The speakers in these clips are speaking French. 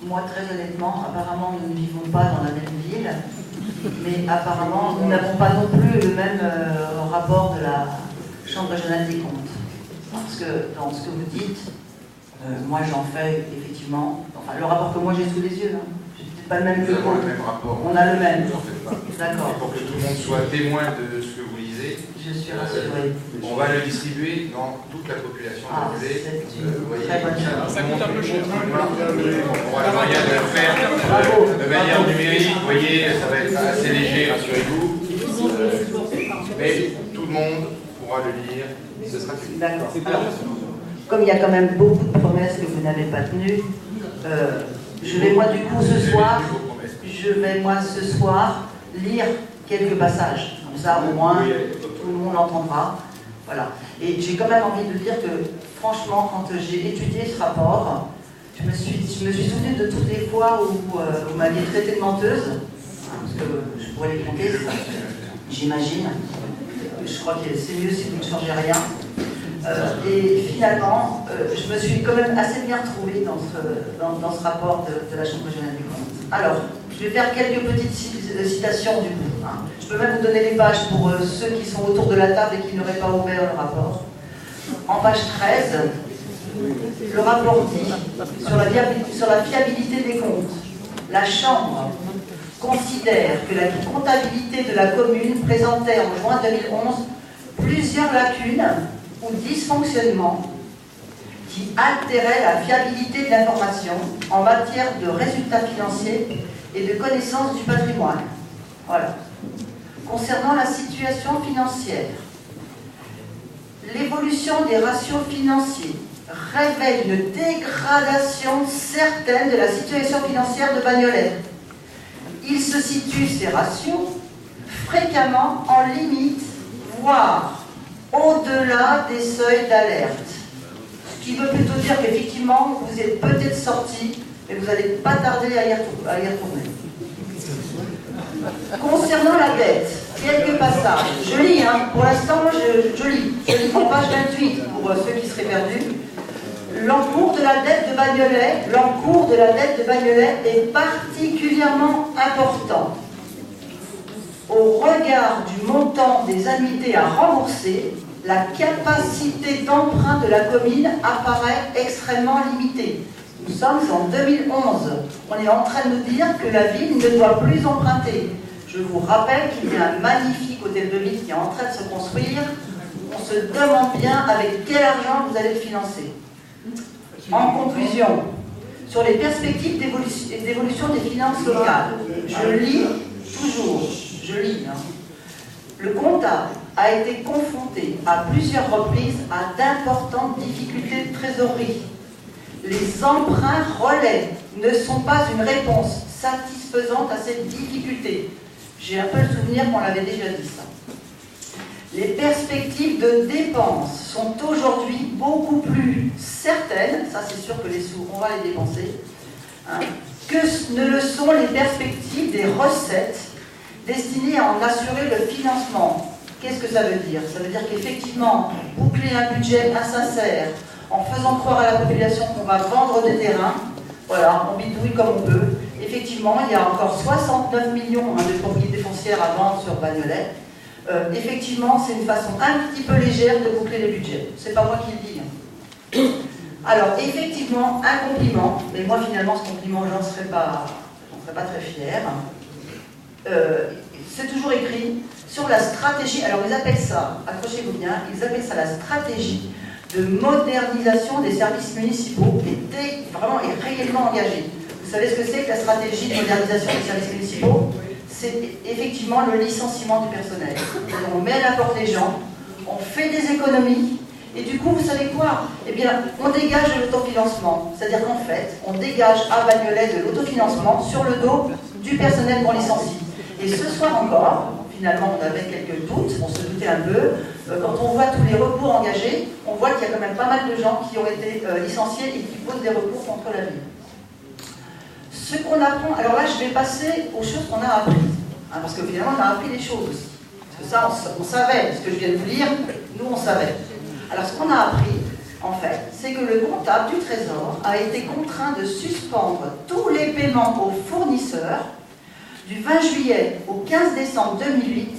Moi, très honnêtement, apparemment, nous ne vivons pas dans la même ville, mais apparemment, nous n'avons pas non plus le même rapport de la Chambre régionale des comptes. Parce que dans ce que vous dites, moi j'en fais effectivement, enfin le rapport que moi j'ai sous les yeux, hein. C'est pas le même que vous. Nous avons le même rapport. On a le même. D'accord. Pour que tout le monde soit témoin de ce que vous lisez, je suis rassurée. On va le distribuer dans toute la population d'Angers. Vous voyez, ça coûte un peu cher. On aura le moyen de le faire de manière numérique. Vous voyez, ça va être assez léger, rassurez-vous. Mais tout le monde pourra le lire. Ce sera fini. D'accord. Comme il y a quand même beaucoup de promesses que vous n'avez pas tenues, je vais moi du coup ce soir lire quelques passages. Comme ça au moins tout le monde l'entendra. Voilà. Et j'ai quand même envie de dire que franchement quand j'ai étudié ce rapport, je me suis souvenu de toutes les fois où vous m'aviez traité de menteuse, parce que je pourrais les compter, j'imagine. Je crois que c'est mieux si vous ne changez rien. Et finalement, je me suis quand même assez bien retrouvée dans ce rapport de la Chambre régionale des comptes. Alors, je vais faire quelques petites citations du coup. Hein. Je peux même vous donner les pages pour ceux qui sont autour de la table et qui n'auraient pas ouvert le rapport. En page 13, le rapport dit sur la fiabilité des comptes. La Chambre considère que la comptabilité de la commune présentait en juin 2011 plusieurs lacunes ou dysfonctionnements qui altéraient la fiabilité de l'information en matière de résultats financiers et de connaissance du patrimoine. Voilà. Concernant la situation financière, l'évolution des ratios financiers révèle une dégradation certaine de la situation financière de Bagnolet. Il se situe, ces ratios, fréquemment en limite, voire au-delà des seuils d'alerte. Ce qui veut plutôt dire qu'effectivement, vous êtes peut-être sorti, mais vous n'allez pas tarder à y retourner. Concernant la dette, quelques passages. Je lis, hein, pour l'instant, je lis. Je lis en page 28 pour ceux qui seraient perdus. L'encours de la dette de Bagnolet est particulièrement important. Au regard du montant des annuités à rembourser, la capacité d'emprunt de la commune apparaît extrêmement limitée. Nous sommes en 2011. On est en train de nous dire que la ville ne doit plus emprunter. Je vous rappelle qu'il y a un magnifique hôtel de ville qui est en train de se construire. On se demande bien avec quel argent vous allez le financer. En conclusion, sur les perspectives d'évolution des finances locales, je lis toujours, hein. Le comptable a été confronté à plusieurs reprises à d'importantes difficultés de trésorerie. Les emprunts relais ne sont pas une réponse satisfaisante à cette difficulté. J'ai un peu le souvenir qu'on l'avait déjà dit ça. Les perspectives de dépenses sont aujourd'hui beaucoup plus certaines, ça c'est sûr que les sous, on va les dépenser, hein, que ne le sont les perspectives des recettes destinées à en assurer le financement. Qu'est-ce que ça veut dire? Ça veut dire qu'effectivement, boucler un budget insincère en faisant croire à la population qu'on va vendre des terrains, voilà, on bidouille comme on peut. Effectivement, il y a encore 69 millions de propriétés foncières à vendre sur Bagnolet. Effectivement, c'est une façon un petit peu légère de boucler les budgets. C'est pas moi qui le dis. Hein. Alors, effectivement, un compliment, mais moi finalement, ce compliment, j'en serais pas très fière. C'est toujours écrit sur la stratégie, alors ils appellent ça, accrochez-vous bien, ils appellent ça la stratégie de modernisation des services municipaux est réellement engagée. Vous savez ce que c'est que la stratégie de modernisation des services municipaux? C'est effectivement le licenciement du personnel. On met à la porte les gens, on fait des économies, et du coup, vous savez quoi? Eh bien, on dégage de l'autofinancement. C'est-à-dire qu'en fait, on dégage à Bagnolet de l'autofinancement sur le dos du personnel qu'on licencie. Et ce soir encore, finalement, on avait quelques doutes, on se doutait un peu, quand on voit tous les recours engagés, on voit qu'il y a quand même pas mal de gens qui ont été licenciés et qui posent des recours contre la ville. Ce qu'on apprend, alors là je vais passer aux choses qu'on a appris, hein, parce que finalement on a appris des choses aussi. Parce que ça on savait, ce que je viens de vous lire, nous on savait. Alors ce qu'on a appris, en fait, c'est que le comptable du Trésor a été contraint de suspendre tous les paiements aux fournisseurs du 20 juillet au 15 décembre 2008,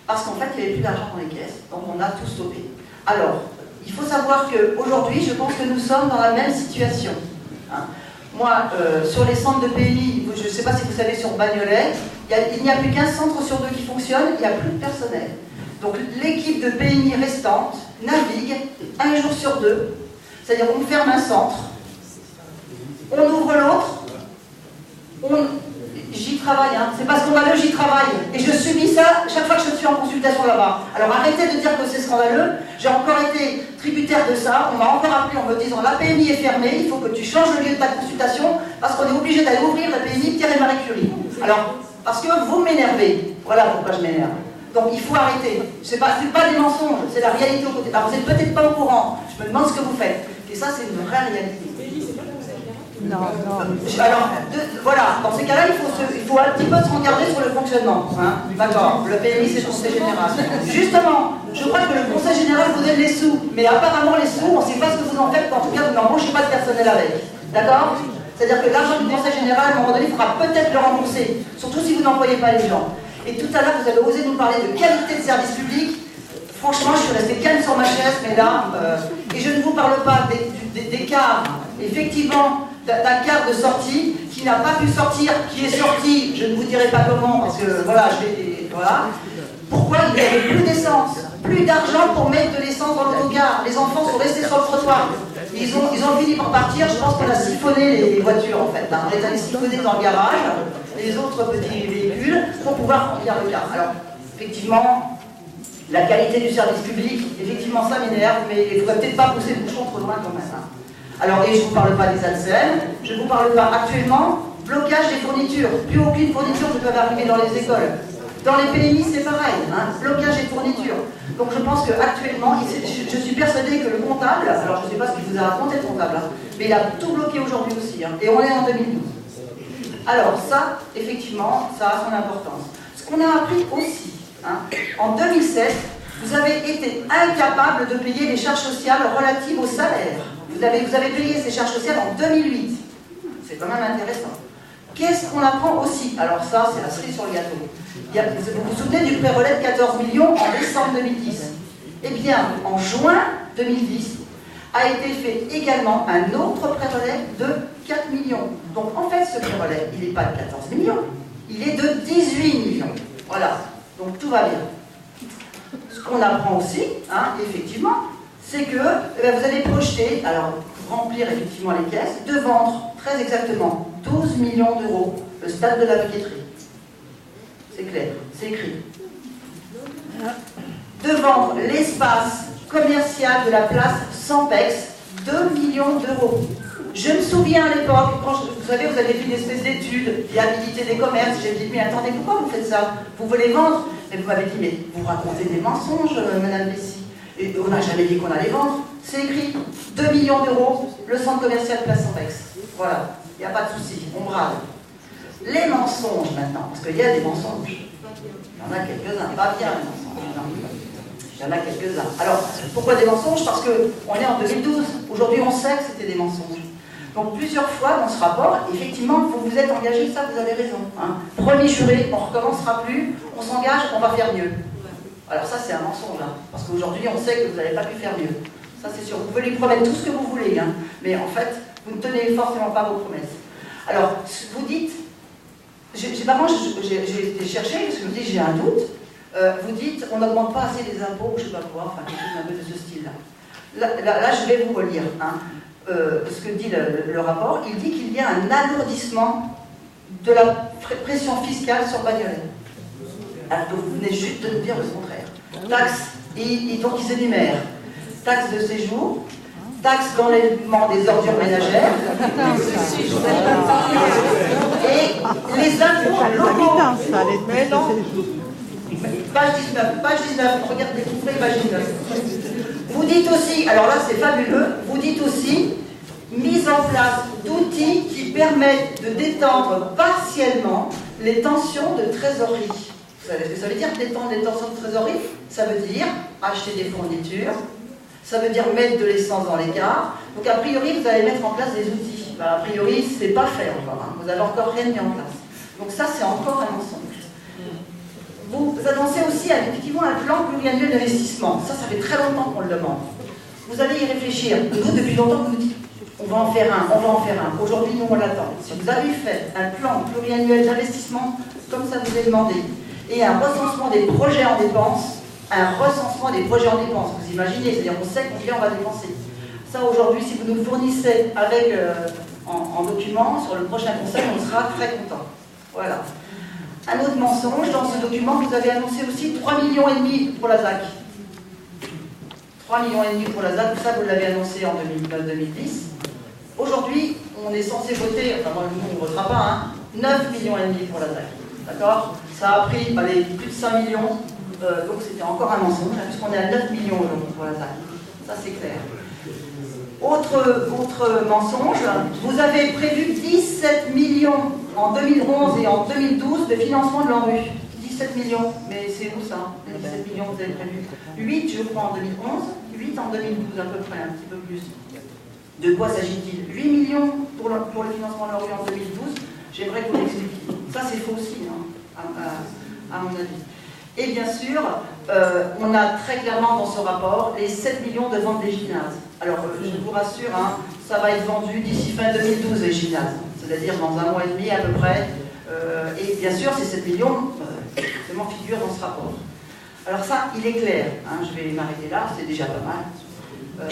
parce qu'en fait, il n'y avait plus d'argent dans les caisses, donc on a tout stoppé. Alors, il faut savoir qu'aujourd'hui, je pense que nous sommes dans la même situation. Hein. Moi, sur les centres de PMI, je ne sais pas si vous savez, sur Bagnolet, il n'y a plus qu'un centre sur deux qui fonctionne, il n'y a plus de personnel. Donc l'équipe de PMI restante navigue un jour sur deux, c'est-à-dire on ferme un centre, on ouvre l'autre, j'y travaille, hein. C'est pas scandaleux, j'y travaille, et je subis ça chaque fois que je suis en consultation là-bas. Alors arrêtez de dire que c'est scandaleux, j'ai encore été tributaire de ça, on m'a encore appelé en me disant la PMI est fermée, il faut que tu changes le lieu de ta consultation, parce qu'on est obligé d'aller ouvrir la PMI Pierre et Marie Curie. Alors, parce que vous m'énervez, voilà pourquoi je m'énerve. Donc il faut arrêter. C'est pas des mensonges, c'est la réalité au côté. Alors vous n'êtes peut-être pas au courant, je me demande ce que vous faites. Et ça, c'est une vraie réalité. Non. Alors, voilà, dans ces cas-là, il faut un petit peu se regarder sur le fonctionnement. Hein. D'accord, le PMI, c'est le Conseil Général. Justement, je crois que le Conseil Général vous donne les sous, mais apparemment, les sous, on ne sait pas ce que vous en faites, en tout cas, vous n'embauchez pas de personnel avec. D'accord? C'est-à-dire que l'argent du Conseil Général, à un moment donné, il faudra peut-être le rembourser, surtout si vous n'employez pas les gens. Et tout à l'heure, vous avez osé nous parler de qualité de service public. Franchement, je suis restée calme sur ma chaise, mais là, et je ne vous parle pas des cas, effectivement, d'un quart de sortie qui n'a pas pu sortir, qui est sorti, je ne vous dirai pas comment, parce que voilà, voilà. Pourquoi il n'y avait plus d'essence, plus d'argent pour mettre de l'essence dans l'autocar? Les enfants sont restés sur le trottoir. Ils ont fini par partir, je pense qu'on a siphonné les voitures en fait. Hein. On les a siphonnées dans le garage, les autres petits véhicules, pour pouvoir remplir le car. Alors, effectivement, la qualité du service public, effectivement ça m'énerve, mais il ne faudrait peut-être pas pousser le bouchon trop loin quand même. Hein. Alors, et je ne vous parle pas des ADSEM, je ne vous parle pas actuellement, blocage des fournitures. Plus aucune fourniture ne peut arriver dans les écoles. Dans les PMI, c'est pareil, hein, blocage des fournitures. Donc je pense qu'actuellement, je suis persuadée que le comptable, alors je ne sais pas ce qu'il vous a raconté le comptable, hein, mais il a tout bloqué aujourd'hui aussi, hein, et on est en 2012. Alors ça, effectivement, ça a son importance. Ce qu'on a appris aussi, hein, en 2007, vous avez été incapable de payer les charges sociales relatives au salaire. Vous avez payé ces charges sociales en 2008. C'est quand même intéressant. Qu'est-ce qu'on apprend aussi? Alors ça, c'est la cerise sur le gâteau. Vous vous souvenez du pré-relais de 14 millions en décembre 2010? Eh bien, en juin 2010, a été fait également un autre pré-relais de 4 millions. Donc en fait, ce pré-relais, il n'est pas de 14 millions, il est de 18 millions. Voilà, donc tout va bien. Ce qu'on apprend aussi, hein, effectivement, c'est que vous avez projeté, alors pour remplir effectivement les caisses, de vendre très exactement 12 millions d'euros le stade de la Piqueterie. C'est clair, c'est écrit. De vendre l'espace commercial de la place Sampex, 2 millions d'euros. Je me souviens à l'époque, quand vous savez, vous avez fait une espèce d'étude, viabilité des commerces, j'ai dit, mais attendez, pourquoi vous faites ça? Vous voulez vendre? Et vous m'avez dit, mais vous racontez des mensonges, Madame Bessy. Et on n'a jamais dit qu'on allait vendre. C'est écrit, 2 millions d'euros, le centre commercial Place Sampex. Voilà, il n'y a pas de souci, on brave. Les mensonges maintenant, parce qu'il y a des mensonges. Il y en a quelques-uns, pas bien les mensonges. Il y en a quelques-uns. Alors, pourquoi des mensonges? Parce qu'on est en 2012. Aujourd'hui, on sait que c'était des mensonges. Donc, plusieurs fois dans ce rapport, effectivement, vous vous êtes engagé, ça, vous avez raison. Hein. Premier juré, on ne recommencera plus, on s'engage, on va faire mieux. Alors ça, c'est un mensonge. Hein, parce qu'aujourd'hui, on sait que vous n'avez pas pu faire mieux. Ça, c'est sûr. Vous pouvez lui promettre tout ce que vous voulez. Hein, mais en fait, vous ne tenez forcément pas vos promesses. Alors, vous dites... j'ai été chercher, parce que je me dis, j'ai un doute. Vous dites, on n'augmente pas assez les impôts, je ne sais pas quoi, enfin quelque chose un peu de ce style-là. Là, je vais vous relire hein, ce que dit le rapport. Il dit qu'il y a un alourdissement de la pression fiscale sur Bagnolet. Alors que vous venez juste de nous dire le contraire. Taxes, donc ils énumèrent. Taxes de séjour, taxes d'enlèvement des ordures ménagères, et les impôts locaux. Mais non. Page 19, regardez, ouvrez page 19. Vous dites aussi, alors là c'est fabuleux, vous dites aussi, mise en place d'outils qui permettent de détendre partiellement les tensions de trésorerie. Vous savez ce que ça veut dire, détendre les tensions de trésorerie? Ça veut dire acheter des fournitures, Ça veut dire mettre de l'essence dans les cars. Donc a priori, vous allez mettre en place des outils. Ben, a priori, c'est pas fait encore. Hein. Vous n'avez encore rien mis en place. Donc ça, c'est encore un mensonge. Vous annoncez aussi effectivement un plan pluriannuel d'investissement. Ça fait très longtemps qu'on le demande. Vous allez y réfléchir. Nous, depuis longtemps, vous nous dites, on va en faire un, on va en faire un. Aujourd'hui, nous, on l'attend. Si vous avez fait un plan pluriannuel d'investissement, comme ça vous est demandé, et un recensement des projets en dépenses, vous imaginez, c'est-à-dire on sait combien on va dépenser. Ça, aujourd'hui, si vous nous le fournissez avec, en document, sur le prochain conseil, on sera très content. Voilà. Un autre mensonge, dans ce document, vous avez annoncé aussi 3,5 millions pour la ZAC. 3,5 millions pour la ZAC, ça vous l'avez annoncé en 2010. Aujourd'hui, on est censé voter, enfin moi, nous, on ne votera pas, hein, 9,5 millions pour la ZAC. D'accord? Ça a pris allez, plus de 5 millions, donc c'était encore un mensonge, hein, puisqu'on est à 9 millions aujourd'hui pour la ZAC. Ça, c'est clair. Autre mensonge, vous avez prévu 17 millions en 2011 et en 2012 de financement de l'ANRU. 17 millions, mais c'est où ça? 17 millions vous avez prévu. 8 je crois en 2011, 8 en 2012 à peu près, un petit peu plus. De quoi s'agit-il? 8 millions pour le financement de l'ANRU en 2012, j'aimerais que vous l'expliquiez. Ça c'est faux aussi, hein, à mon avis. Et bien sûr, on a très clairement dans ce rapport les 7 millions de ventes des gymnases. Alors, je vous rassure, hein, ça va être vendu d'ici fin 2012 les gymnases, c'est-à-dire dans un mois et demi à peu près. Et bien sûr, ces 7 millions, forcément, figurent dans ce rapport. Alors ça, il est clair, hein, je vais m'arrêter là, c'est déjà pas mal.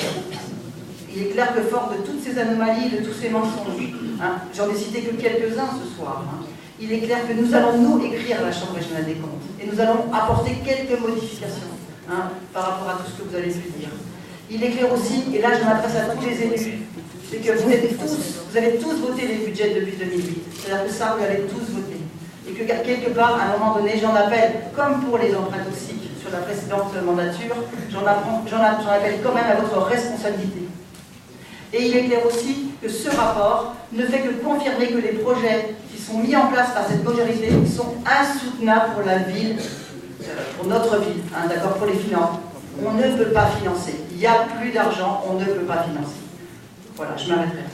Il est clair que fort de toutes ces anomalies, de tous ces mensonges, hein, j'en ai cité que quelques-uns ce soir, hein, il est clair que nous allons nous écrire à la Chambre régionale des comptes et nous allons apporter quelques modifications hein, par rapport à tout ce que vous allez se dire. Il est clair aussi, et là je m'adresse à tous les élus, c'est que vous avez tous voté les budgets depuis 2008. C'est-à-dire que ça, vous l'avez tous voté. Et que quelque part, à un moment donné, j'en appelle, comme pour les emprunts toxiques sur la précédente mandature, j'en appelle quand même à votre responsabilité. Et il est clair aussi que ce rapport ne fait que confirmer que les projets qui sont mis en place par cette majorité sont insoutenables pour la ville, pour notre ville, hein, d'accord, pour les finances. On ne peut pas financer. Il n'y a plus d'argent, on ne peut pas financer. Voilà, je m'arrêterai là.